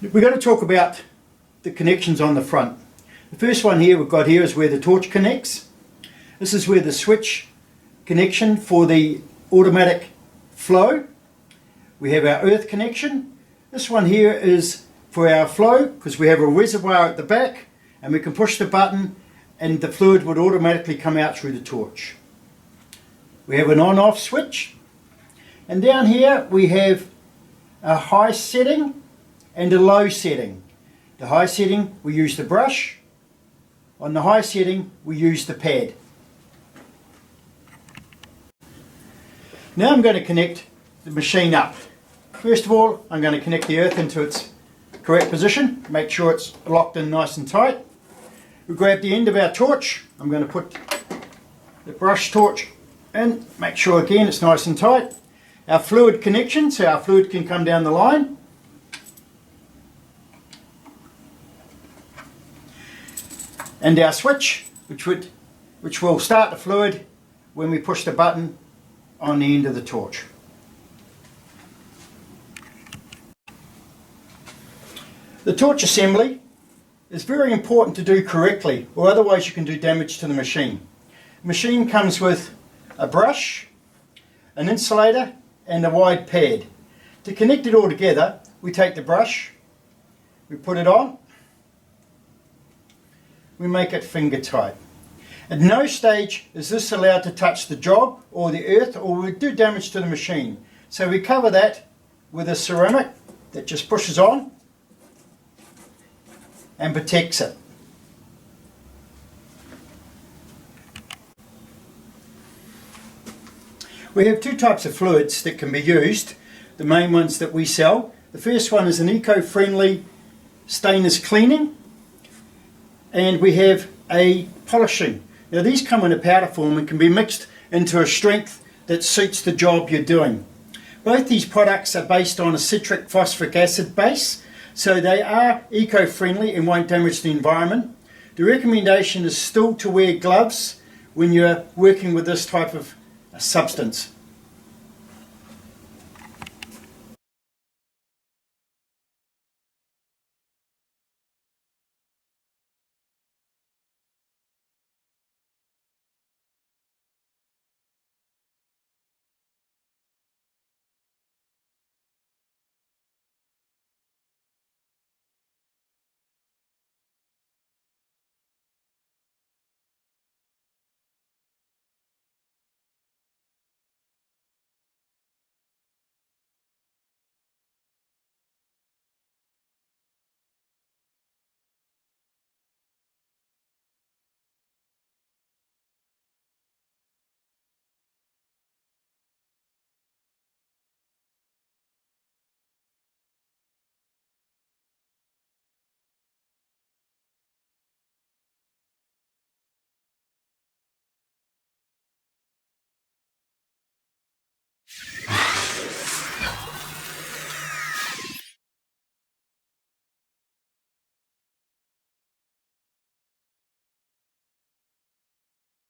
We're going to talk about the connections on the front. The first one here we've got here is where the torch connects. This is where the switch connection for the automatic flow. We have our earth connection. This one here is for our flow because we have a reservoir at the back and we can push the button and the fluid would automatically come out through the torch. We have an on-off switch, and down here we have a high setting and a low setting. The high setting we use the brush, on the high setting we use the pad. Now I'm going to connect the machine up. First of all, I'm going to connect the earth into its correct position, make sure it's locked in nice and tight. We grab the end of our torch. I'm going to put the brush torch in, make sure again it's nice and tight. Our fluid connection, so our fluid can come down the line. And our switch, which will start the fluid when we push the button on the end of the torch. The torch assembly is very important to do correctly, or otherwise you can do damage to the machine. The machine comes with a brush, an insulator and a wide pad. To connect it all together, we take the brush, we put it on, we make it finger tight. At no stage is this allowed to touch the job or the earth or we do damage to the machine. So we cover that with a ceramic that just pushes on and protects it. We have two types of fluids that can be used, the main ones that we sell. The first one is an eco-friendly stainless cleaning, and we have a polishing. Now these come in a powder form and can be mixed into a strength that suits the job you're doing. Both these products are based on a citric phosphoric acid base, so they are eco-friendly and won't damage the environment. The recommendation is still to wear gloves when you're working with this type of substance.